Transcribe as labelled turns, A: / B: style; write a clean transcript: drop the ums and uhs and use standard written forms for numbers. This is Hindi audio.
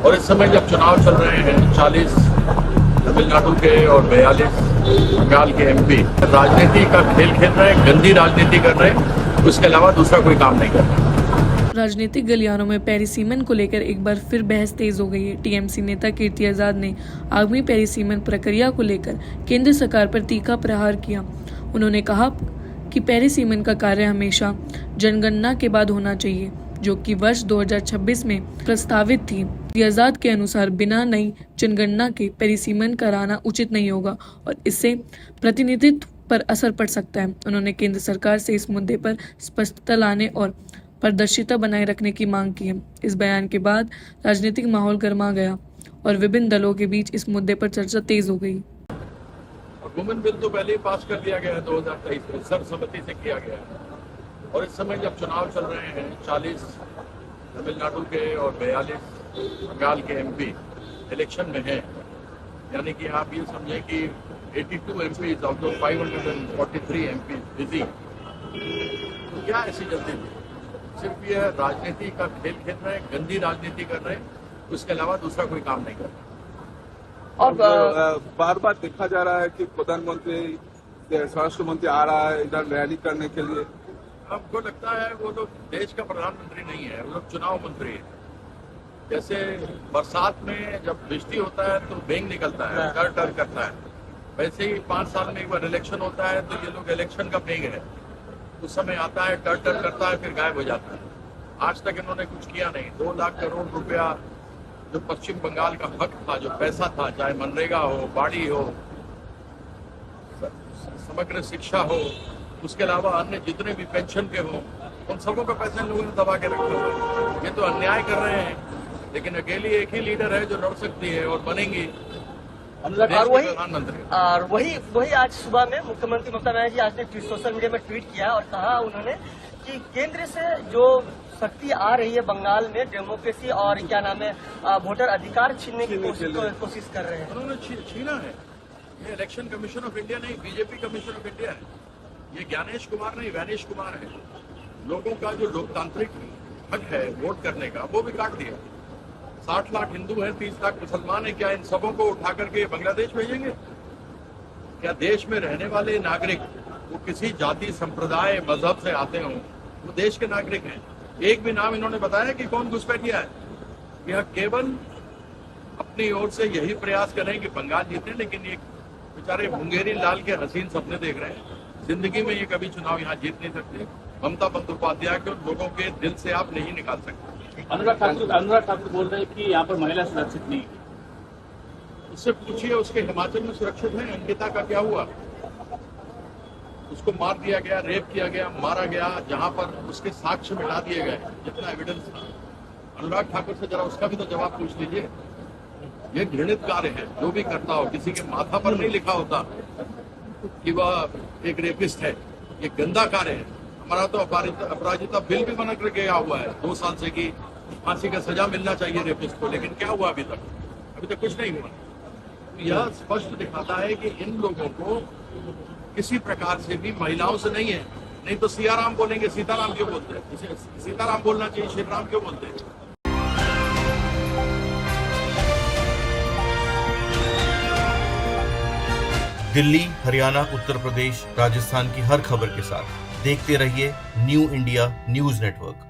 A: और इस समय जब चुनाव चल रहे हैं 40 तमिलनाडु के और 42 बंगाल के एमपी राजनीति का खेल खेल रहे हैं, गंदी राजनीति कर रहे हैं, उसके अलावा दूसरा कोई काम नहीं कर रहे।
B: राजनीतिक गलियारों में पेरिसीमन को लेकर एक बार फिर बहस तेज हो गई है। टीएमसी नेता कीर्ति आजाद ने आगामी पेरिसीमन प्रक्रिया को लेकर केंद्र सरकार पर तीखा प्रहार किया। उन्होंने कहा कि पेरिसीमन का कार्य हमेशा जनगणना के बाद होना चाहिए, जो कि वर्ष 2026 में प्रस्तावित थी। आजाद के अनुसार बिना नई जनगणना के पेरिसीमन कराना उचित नहीं होगा और इससे प्रतिनिधित्व पर असर पड़ सकता है। उन्होंने केंद्र सरकार से इस मुद्दे पर स्पष्टता लाने और पारदर्शिता बनाए रखने की मांग की है। इस बयान के बाद राजनीतिक माहौल गर्मा गया और विभिन्न दलों के बीच इस मुद्दे पर चर्चा तेज हो गई।
A: वुमेन बिल तो पहले ही पास कर दिया गया है 2023 में, सर्वसम्मति से किया गया है। और इस समय जब चुनाव चल रहे हैं 40 तमिलनाडु के और 42 बंगाल के एमपी इलेक्शन में हैं, यानी कि आप ये समझें कि 82 MP out of 543 MP busy. तो क्या ऐसी जल्दी थी? सिर्फ ये राजनीति का खेल खेल रहे हैं, गंदी राजनीति कर रहे हैं, उसके अलावा दूसरा कोई काम नहीं कर रहे।
C: और बार बार देखा जा रहा है कि प्रधानमंत्री स्वराष्ट्र मंत्री आ रहा है इधर रैली करने के लिए।
A: आपको लगता है वो लोग देश का प्रधानमंत्री नहीं है, वो लोग चुनाव मंत्री है। जैसे बरसात में जब वृष्टि होता है तो बेंग निकलता है, टर टर करता है, वैसे ही 5 साल में एक बार इलेक्शन होता है तो ये लोग इलेक्शन का बेंग है। उस समय आता है, टर टर करता है, फिर गायब हो जाता है। आज तक इन्होंने कुछ किया नहीं। 2 लाख करोड़ रुपया जो पश्चिम बंगाल का हक था, जो पैसा था, चाहे मनरेगा हो, बाड़ी हो, समग्र शिक्षा हो, उसके अलावा अन्य जितने भी पेंशन के हो, उन सबों का पैसा इन लोगों ने दबा के रखा हुआ है। ये तो अन्याय कर रहे हैं, लेकिन अकेली एक ही लीडर है जो लड़ सकती है और बनेंगी प्रधानमंत्री।
D: और वही आज सुबह में मुख्यमंत्री ममता बनर्जी आज ने सोशल मीडिया में ट्वीट किया और कहा उन्होंने कि केंद्र से जो शक्ति आ रही है बंगाल में डेमोक्रेसी और क्या नाम है वोटर अधिकार छीनने की कोशिश कर रहे हैं।
A: उन्होंने छीना है। ये इलेक्शन कमीशन ऑफ इंडिया नहीं, बीजेपी कमीशन ऑफ इंडिया है। ये ज्ञानेश कुमार नहीं, वैनेश कुमार है। लोगों का जो लोकतांत्रिक हक है वोट करने का, वो भी काट दिया। 60 लाख हिंदू हैं, 30 लाख मुसलमान हैं। क्या इन सबों को उठा करके बांग्लादेश भेजेंगे? क्या देश में रहने वाले नागरिक वो किसी जाति, संप्रदाय, मजहब से आते हों, वो देश के नागरिक हैं? एक भी नाम इन्होंने बताया कि कौन घुसपैठिया है? यह केवल अपनी ओर से यही प्रयास करें कि बंगाल जीते, लेकिन ये बेचारे मुंगेरी लाल के हसीन सपने देख रहे हैं। जिंदगी में ये कभी चुनाव यहाँ जीत नहीं सकते। ममता बंदोपाध्याय को लोगों के दिल से आप नहीं निकाल सकते।
E: अनुराग ठाकुर बोल रहे हैं कि यहाँ पर महिला सुरक्षित नहीं है।
A: उससे पूछिए, उसके हिमाचल में सुरक्षित है? अंकिता का क्या हुआ? उसको मार दिया गया, रेप किया गया, मारा गया, जहां पर उसके साक्ष्य मिटा दिए गए, जितना एविडेंस था। अनुराग ठाकुर से जरा उसका भी तो जवाब पूछ लीजिए। ये घृणित कार्य है, जो भी करता हो। किसी के माथा पर नहीं लिखा होता कि वह एक रेपिस्ट है। ये गंदा कार्य है। हमारा तो अपराजिता बिल भी बना कर गया हुआ है 2 साल से कि फांसी का सजा मिलना चाहिए रेपिस्ट को, लेकिन क्या हुआ अभी तक? अभी तक कुछ नहीं हुआ। यह स्पष्ट दिखाता है कि इन लोगों को किसी प्रकार से भी महिलाओं से नहीं है। नहीं तो सियाराम बोलेंगे, सीताराम क्यों बोलते हैं? सीताराम बोलना चाहिए, श्री राम क्यों बोलते हैं?
F: दिल्ली, हरियाणा, उत्तर प्रदेश, राजस्थान की हर खबर के साथ देखते रहिए न्यू इंडिया न्यूज नेटवर्क।